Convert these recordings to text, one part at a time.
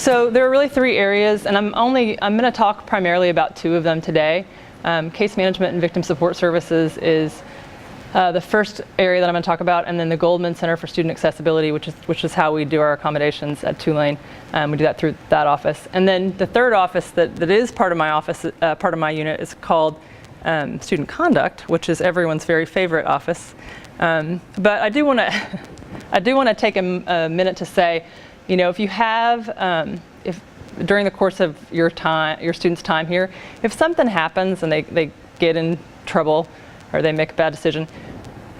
So there are really three areas, and I'm going to talk primarily about two of them today. Case management and victim support services is the first area that I'm going to talk about, and then the Goldman Center for Student Accessibility, which is how we do our accommodations at Tulane. We do that through that office. And then the third office that is part of my office, part of my unit, is called Student Conduct, which is everyone's very favorite office. But I do want to take a minute to say, you know, if you have, if during the course of your student's time here, if something happens and they get in trouble or they make a bad decision,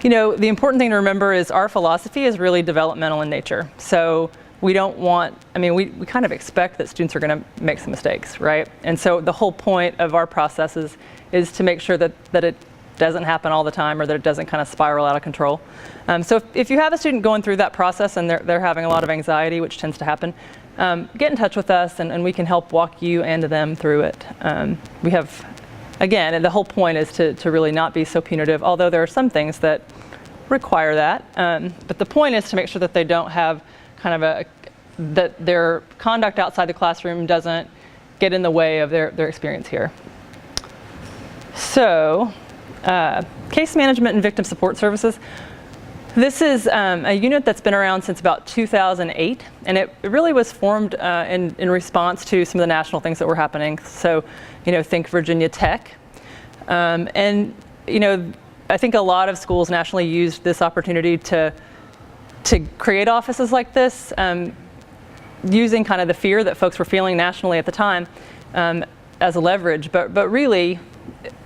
you know, the important thing to remember is our philosophy is really developmental in nature. So we don't want, I mean, we kind of expect that students are going to make some mistakes, right? And so the whole point of our processes is to make sure that it doesn't happen all the time, or that it doesn't kind of spiral out of control. So if you have a student going through that process and they're having a lot of anxiety, which tends to happen, get in touch with us and we can help walk you and them through it. We have, again, and the whole point is to really not be so punitive, although there are some things that require that. But the point is to make sure that they don't have kind of that their conduct outside the classroom doesn't get in the way of their experience here. So, case management and victim support services. This is a unit that's been around since about 2008, and it really was formed in response to some of the national things that were happening. So, you know, think Virginia Tech. And, you know, I think a lot of schools nationally used this opportunity to create offices like this, using kind of the fear that folks were feeling nationally at the time as a leverage, but really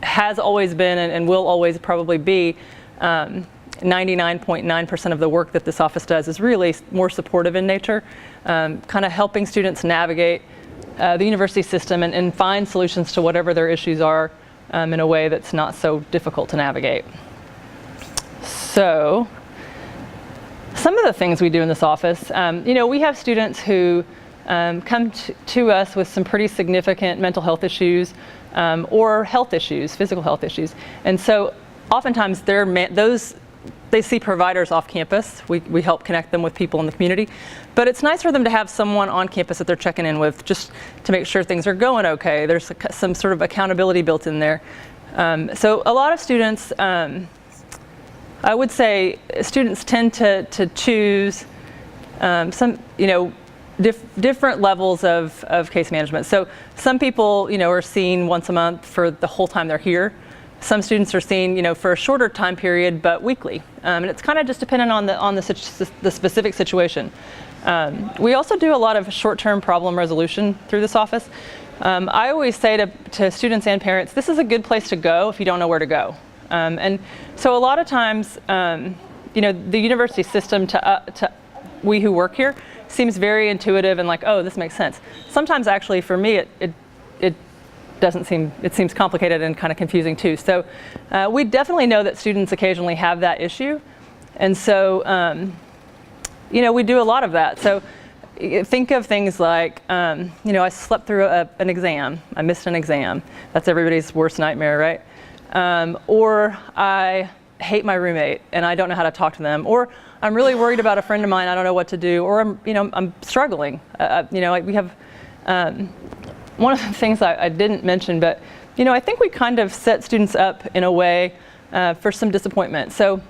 has always been and will always probably be 99.9% of the work that this office does is really more supportive in nature, kind of helping students navigate the university system and find solutions to whatever their issues are in a way that's not so difficult to navigate. So, some of the things we do in this office, you know, we have students who come to us with some pretty significant mental health issues or health issues, physical health issues. And so oftentimes they see providers off campus. We help connect them with people in the community. But it's nice for them to have someone on campus that they're checking in with just to make sure things are going okay. There's some sort of accountability built in there. So a lot of students, I would say students tend to choose some, you know, different levels of case management. So some people, you know, are seen once a month for the whole time they're here. Some students are seen, you know, for a shorter time period, but weekly. And it's kind of just dependent on the specific situation. We also do a lot of short-term problem resolution through this office. I always say to students and parents, this is a good place to go if you don't know where to go. And so a lot of times, you know, the university system to we who work here seems very intuitive and like, oh, this makes sense. Sometimes actually for me, it doesn't seem, it seems complicated and kind of confusing too. So we definitely know that students occasionally have that issue. And so, you know, we do a lot of that. So think of things like, you know, I slept through an exam. I missed an exam. That's everybody's worst nightmare, right? Or I hate my roommate and I don't know how to talk to them. Or I'm really worried about a friend of mine. I don't know what to do. Or I'm struggling. You know, we have, one of the things I didn't mention, but, you know, I think we kind of set students up in a way for some disappointment. So,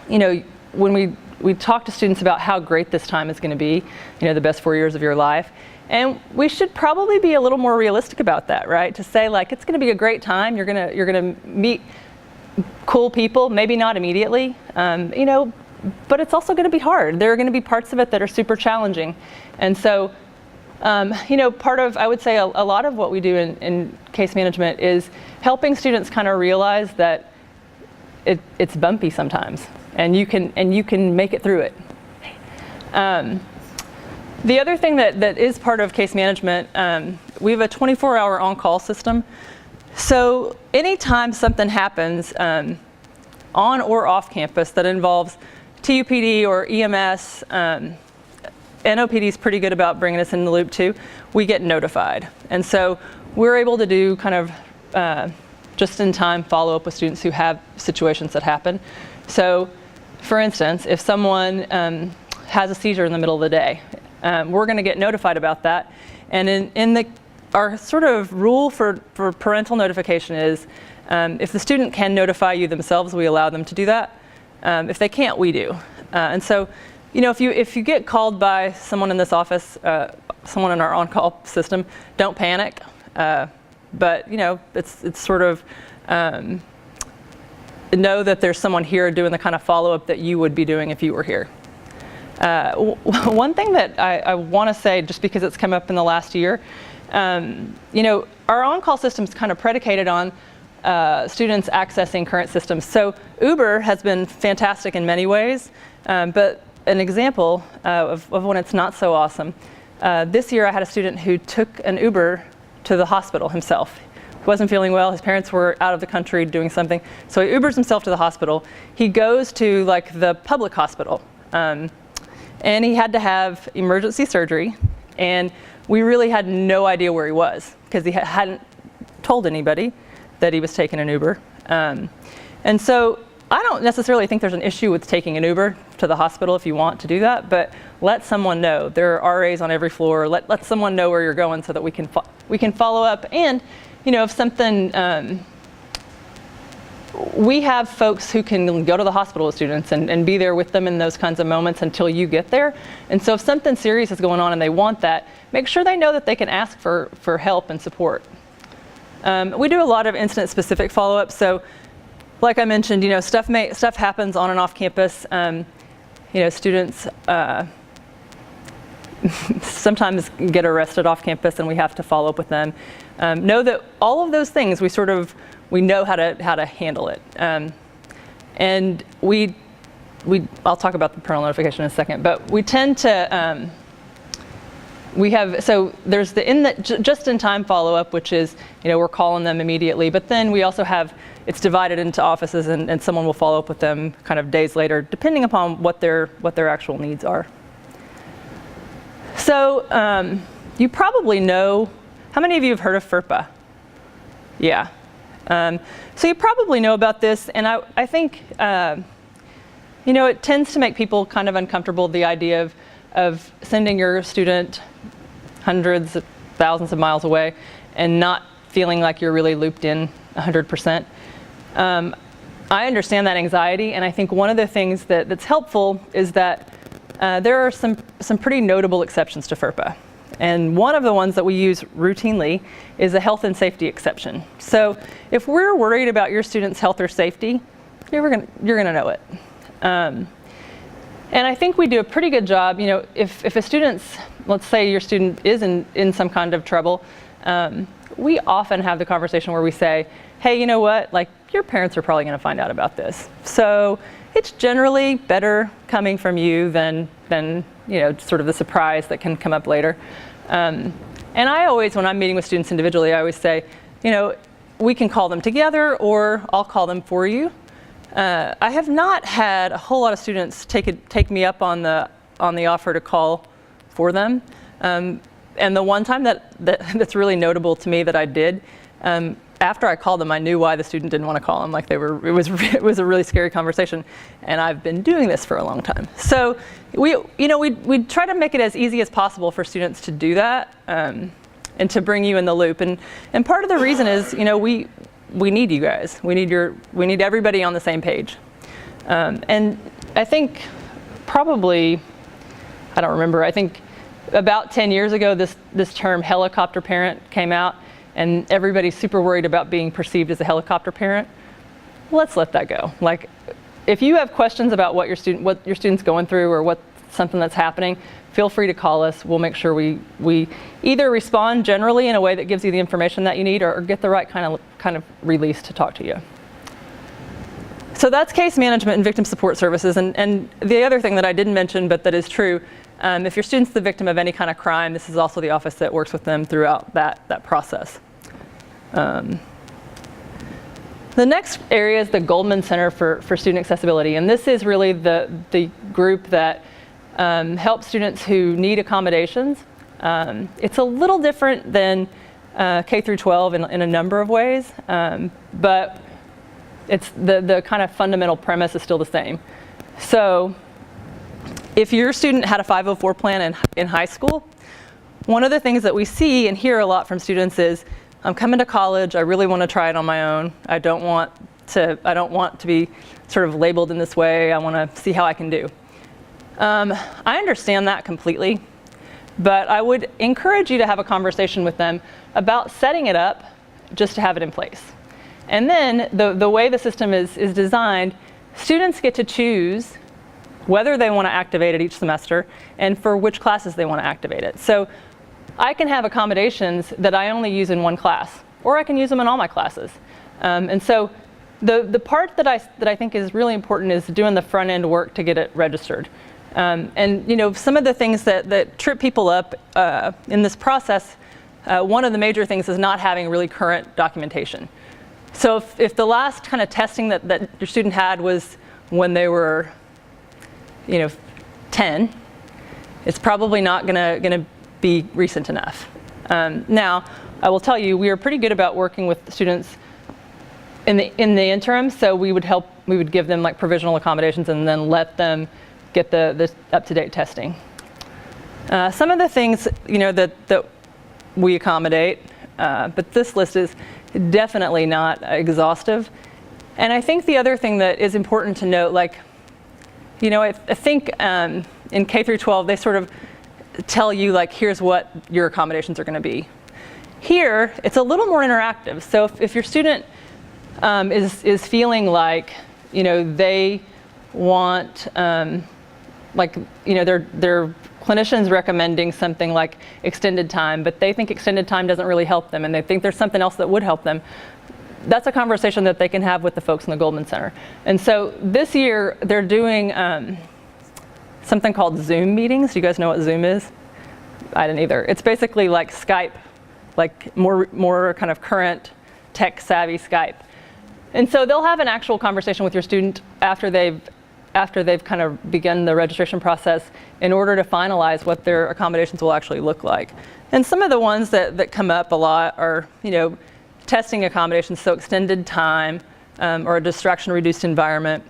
you know, when we talk to students about how great this time is going to be, you know, the best 4 years of your life, and we should probably be a little more realistic about that, right? To say like, it's going to be a great time. You're gonna meet cool people, maybe not immediately, you know, but it's also going to be hard. There are going to be parts of it that are super challenging, and so. You know, I would say a lot of what we do in case management is helping students kind of realize that it's bumpy sometimes, and you can make it through it. The other thing that is part of case management, we have a 24-hour on-call system. So anytime something happens on or off campus that involves TUPD or EMS, NOPD is pretty good about bringing us in the loop too. We get notified. And so we're able to do kind of just-in-time follow-up with students who have situations that happen. So for instance, if someone has a seizure in the middle of the day, we're going to get notified about that. And our sort of rule for parental notification is if the student can notify you themselves, we allow them to do that. If they can't, we do. And so, if you get called by someone in this office, someone in our on-call system, don't panic. But it's sort of know that there's someone here doing the kind of follow-up that you would be doing if you were here. One thing that I want to say, just because it's come up in the last year, our on-call system is kind of predicated on students accessing current systems. So Uber has been fantastic in many ways, but an example of when it's not so awesome. This year I had a student who took an Uber to the hospital himself. He wasn't feeling well, his parents were out of the country doing something, so he Ubers himself to the hospital. He goes to the public hospital, and he had to have emergency surgery, and we really had no idea where he was because he hadn't told anybody that he was taking an Uber. And so I don't necessarily think there's an issue with taking an Uber to the hospital if you want to do that, but let someone know. There are RAs on every floor. Let someone know where you're going so that we can follow up. And if something, we have folks who can go to the hospital with students and be there with them in those kinds of moments until you get there. And so if something serious is going on and they want that, make sure they know that they can ask for help and support. We do a lot of incident-specific follow-up. So like I mentioned, stuff happens on and off campus. Students sometimes get arrested off campus and we have to follow up with them. Know that all of those things we know how to handle it. And I'll talk about the parental notification in a second, but we tend to there's the just-in-time follow-up, which is we're calling them immediately, but then we also have it's divided into offices and someone will follow up with them kind of days later, depending upon what their actual needs are. So you probably know, how many of you have heard of FERPA? Yeah. So you probably know about this, and I think it tends to make people kind of uncomfortable, the idea of sending your student hundreds of thousands of miles away and not feeling like you're really looped in 100%. I understand that anxiety, and I think one of the things that's helpful is that there are some pretty notable exceptions to FERPA. And one of the ones that we use routinely is a health and safety exception. So if we're worried about your student's health or safety, you're gonna know it. And I think we do a pretty good job, if a student's, let's say your student is in some kind of trouble, we often have the conversation where we say, hey, you know what, your parents are probably gonna find out about this. So it's generally better coming from you than sort of the surprise that can come up later. And I always, when I'm meeting with students individually, I always say, we can call them together or I'll call them for you. I have not had a whole lot of students take me up on the offer to call for them. And the one time that's really notable to me that I did, after I called them, I knew why the student didn't want to call them. It was a really scary conversation, and I've been doing this for a long time. So we try to make it as easy as possible for students to do that and to bring you in the loop. And part of the reason is, we need you guys. We need everybody on the same page. And I think probably, I don't remember, I think about 10 years ago, this term helicopter parent came out, and everybody's super worried about being perceived as a helicopter parent. Let's let that go. If you have questions about what your student's going through or something that's happening, feel free to call us. We'll make sure we either respond generally in a way that gives you the information that you need or get the right kind of release to talk to you. So that's case management and victim support services. And the other thing that I didn't mention, but that is true, if your student's the victim of any kind of crime, this is also the office that works with them throughout that process. The next area is the Goldman Center for Student Accessibility. And this is really the group that helps students who need accommodations. It's a little different than K through 12 in a number of ways, but it's the kind of fundamental premise is still the same. So if your student had a 504 plan in high school, one of the things that we see and hear a lot from students is, I'm coming to college, I really want to try it on my own. I don't want to be sort of labeled in this way. I want to see how I can do. I understand that completely, but I would encourage you to have a conversation with them about setting it up just to have it in place. And then the way the system is designed, students get to choose whether they want to activate it each semester and for which classes they want to activate it. So I can have accommodations that I only use in one class, or I can use them in all my classes. And so the part that I think is really important is doing the front end work to get it registered. And you know, some of the things that trip people up in this process, one of the major things is not having really current documentation. So if the last kind of testing that your student had was when they were, 10, it's probably not gonna be recent enough. Now, I will tell you, we are pretty good about working with students in the interim. So we would give them like provisional accommodations and then let them get the up-to-date testing. Some of the things that we accommodate, but this list is definitely not exhaustive. And I think the other thing that is important to note, I think in K through 12 they sort of tell you here's what your accommodations are going to be. Here it's a little more interactive. So if your student is feeling like they want their clinician's recommending something like extended time, but they think extended time doesn't really help them and they think there's something else that would help them, that's a conversation that they can have with the folks in the Goldman Center. And so this year they're doing something called Zoom meetings. Do you guys know what Zoom is? I didn't either. It's basically like Skype, like more kind of current tech savvy Skype. And so they'll have an actual conversation with your student after they've kind of begun the registration process in order to finalize what their accommodations will actually look like. And some of the ones that come up a lot are, testing accommodations, so extended time or a distraction reduced environment.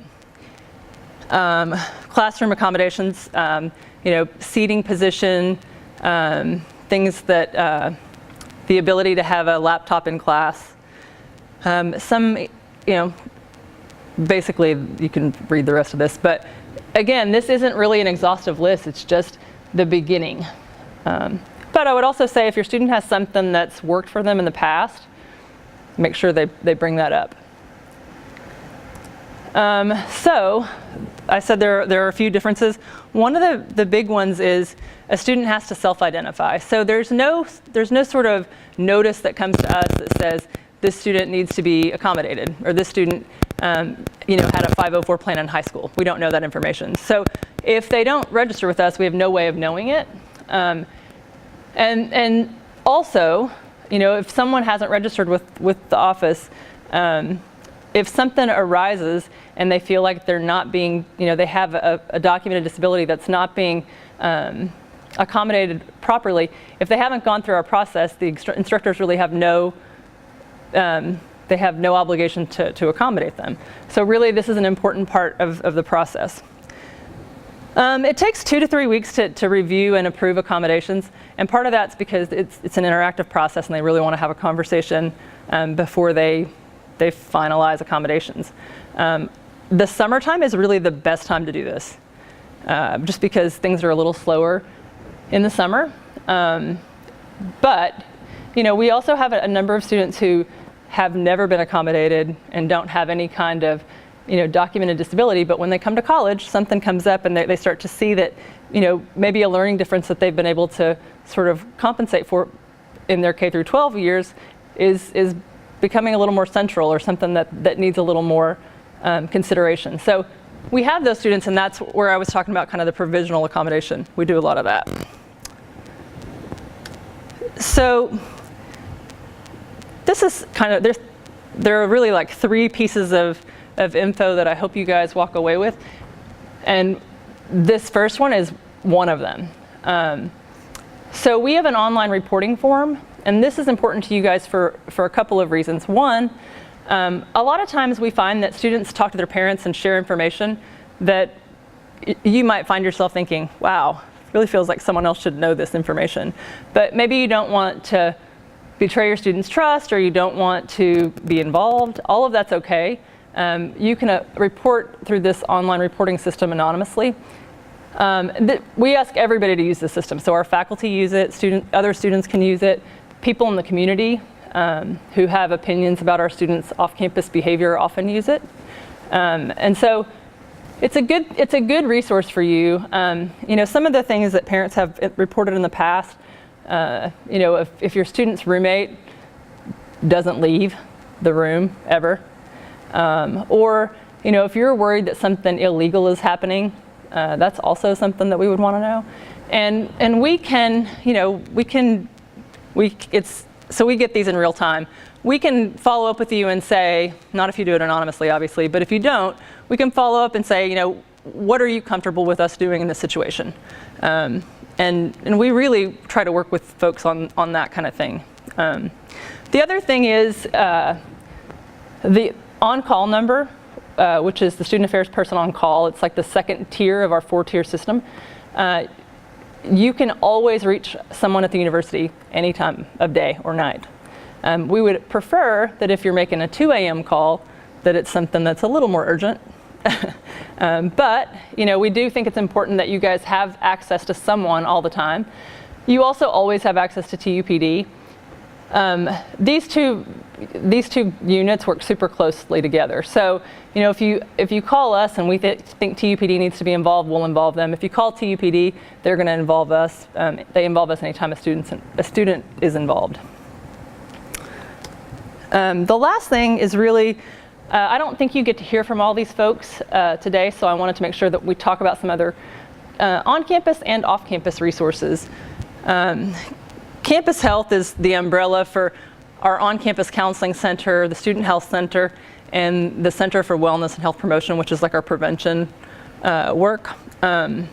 Classroom accommodations, seating position, things that the ability to have a laptop in class. Basically, you can read the rest of this, but again, this isn't really an exhaustive list, it's just the beginning. But I would also say if your student has something that's worked for them in the past, make sure they bring that up. So I said there are a few differences. One of the big ones is a student has to self-identify. So there's no sort of notice that comes to us that says this student needs to be accommodated, or this student had a 504 plan in high school. We don't know that information. So if they don't register with us, we have no way of knowing it. And also, if someone hasn't registered with the office, if something arises and they feel like they're not being, they have a documented disability that's not being accommodated properly, if they haven't gone through our process, the instructors really have no obligation to accommodate them. So really, this is an important part of the process. It takes 2 to 3 weeks to review and approve accommodations, and part of that's because it's an interactive process and they really want to have a conversation before they finalize accommodations. The summertime is really the best time to do this, just because things are a little slower in the summer. But we also have a number of students who have never been accommodated and don't have any kind of documented disability, but when they come to college, something comes up and they start to see that maybe a learning difference that they've been able to sort of compensate for in their K through 12 years is becoming a little more central, or something that needs a little more consideration. So we have those students, and that's where I was talking about kind of the provisional accommodation. We do a lot of that. So this is kind of, there are really like 3 pieces of info that I hope you guys walk away with. And this first one is one of them. So we have an online reporting form, and this is important to you guys for a couple of reasons. One, a lot of times we find that students talk to their parents and share information that you might find yourself thinking, wow, really feels like someone else should know this information. But maybe you don't want to betray your students' trust, or you don't want to be involved. All of that's okay. You can report through this online reporting system anonymously. We ask everybody to use the system. So our faculty use it, other students can use it, people in the community who have opinions about our students' off-campus behavior often use it. And so it's a good resource for you. You know, some of the things that parents have reported in the past, you know, if your student's roommate doesn't leave the room ever, or, you know, if you're worried that something illegal is happening, that's also something that we would want to know. And we can, you know, so we get these in real time. We can follow up with you and say, not if you do it anonymously, obviously, but if you don't, we can follow up and say, you know, what are you comfortable with us doing in this situation? And we really try to work with folks on that kind of thing. The other thing is the on-call number, which is the student affairs person on call. It's like the second tier of our 4-tier system. You can always reach someone at the university any time of day or night. We would prefer that if you're making a 2 a.m. call, that it's something that's a little more urgent. But, you know, we do think it's important that you guys have access to someone all the time. You also always have access to TUPD. These two units work super closely together. So, you know, if you call us and we think TUPD needs to be involved, we'll involve them. If you call TUPD, they're going to involve us. They involve us anytime a student is involved. The last thing is really, I don't think you get to hear from all these folks today, so I wanted to make sure that we talk about some other on-campus and off-campus resources. Campus Health is the umbrella for our on-campus counseling center, the Student Health Center, and the Center for Wellness and Health Promotion, which is like our prevention work. And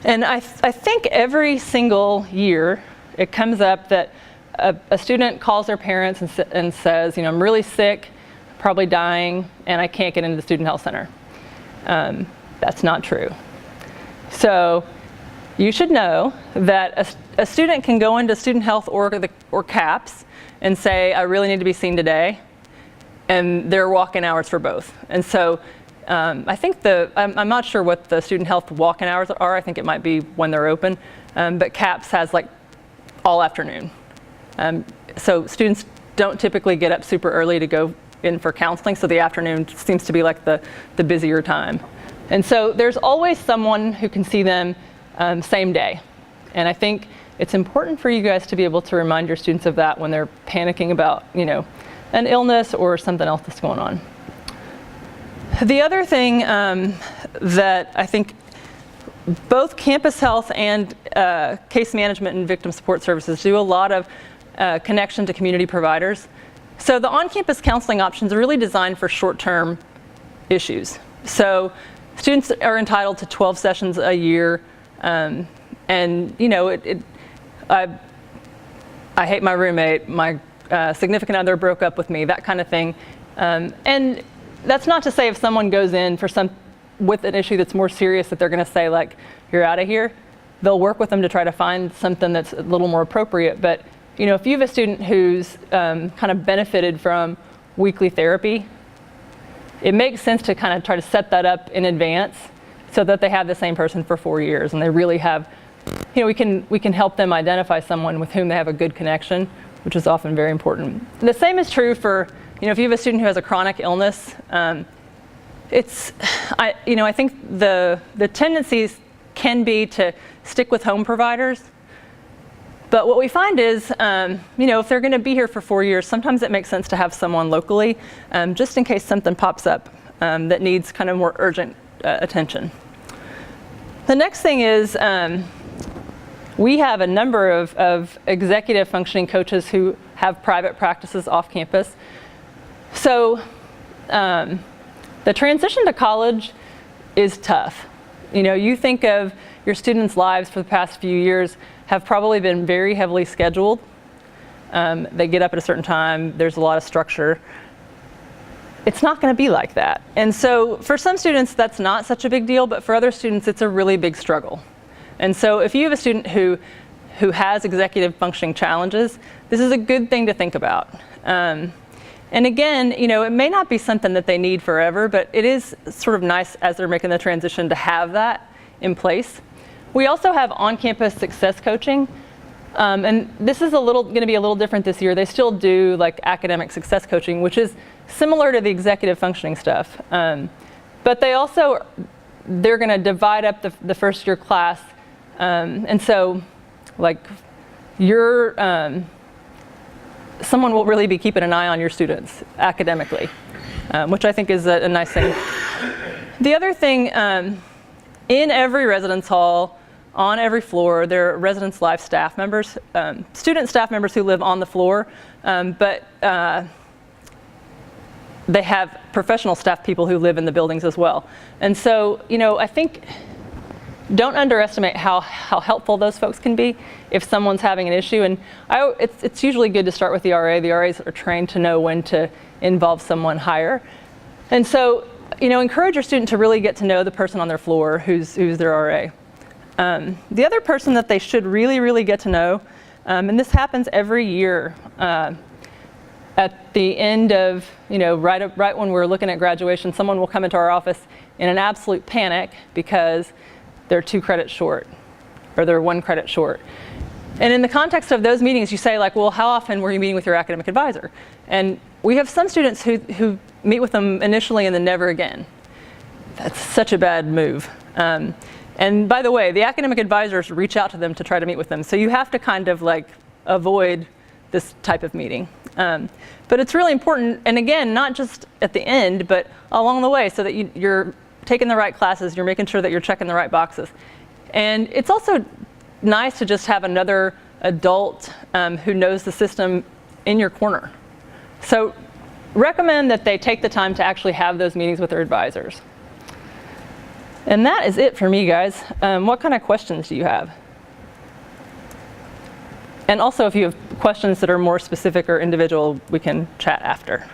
I think every single year it comes up that a student calls their parents and says, you know, I'm really sick, probably dying, and I can't get into the Student Health Center. That's not true. So you should know that a student can go into Student Health or CAPS and say, I really need to be seen today, and there are walk-in hours for both. And so I think I'm not sure what the Student Health walk-in hours are. I think it might be when they're open, but CAPS has like all afternoon. So students don't typically get up super early to go in for counseling, so the afternoon seems to be like the busier time. And so there's always someone who can see them same day. And I think it's important for you guys to be able to remind your students of that when they're panicking about, you know, an illness or something else that's going on. The other thing that I think both Campus Health and Case Management and Victim Support Services do a lot of connection to community providers. So the on-campus counseling options are really designed for short-term issues. So students are entitled to 12 sessions a year, and you know, I hate my roommate, my significant other broke up with me, that kind of thing. And that's not to say if someone goes in with an issue that's more serious that they're going to say like, you're out of here. They'll work with them to try to find something that's a little more appropriate. But you know, if you have a student who's kind of benefited from weekly therapy, it makes sense to kind of try to set that up in advance so that they have the same person for 4 years, and they really have, you know, we can help them identify someone with whom they have a good connection, which is often very important. The same is true for, you know, if you have a student who has a chronic illness, I think the tendencies can be to stick with home providers. But what we find is, you know, if they're going to be here for 4 years, sometimes it makes sense to have someone locally, just in case something pops up that needs kind of more urgent attention. The next thing is, we have a number of executive functioning coaches who have private practices off campus. So the transition to college is tough. You know, you think of your students' lives for the past few years have probably been very heavily scheduled. They get up at a certain time, there's a lot of structure. it's not going to be like that. And so for some students, that's not such a big deal, but for other students, it's a really big struggle. And so if you have a student who has executive functioning challenges, this is a good thing to think about. And again, it may not be something that they need forever, but it is sort of nice as they're making the transition to have that in place. We also have on-campus success coaching. And this is going to be a little different this year. They still do like academic success coaching, which is similar to the executive functioning stuff. But they're going to divide up the first year class. And so like someone will really be keeping an eye on your students academically, which I think is a nice thing. The other thing, in every residence hall, on every floor, there are residence life staff members, student staff members who live on the floor, but they have professional staff people who live in the buildings as well. And so, I think don't underestimate how helpful those folks can be if someone's having an issue. And it's usually good to start with the RA. The RAs are trained to know when to involve someone higher. And so, encourage your student to really get to know the person on their floor who's their RA. The other person that they should really, really get to know, and this happens every year, at the end of, right when we're looking at graduation, someone will come into our office in an absolute panic because they're 2 credits short, or they're 1 credit short. And in the context of those meetings, you say like, well, how often were you meeting with your academic advisor? And we have some students who meet with them initially and then never again. That's such a bad move. And by the way, the academic advisors reach out to them to try to meet with them. So you have to kind of like avoid this type of meeting. But it's really important, and again, not just at the end, but along the way, so that you're taking the right classes, you're making sure that you're checking the right boxes. And it's also nice to just have another adult who knows the system in your corner. So recommend that they take the time to actually have those meetings with their advisors. And that is it for me, guys. What kind of questions do you have? And also, if you have questions that are more specific or individual, we can chat after.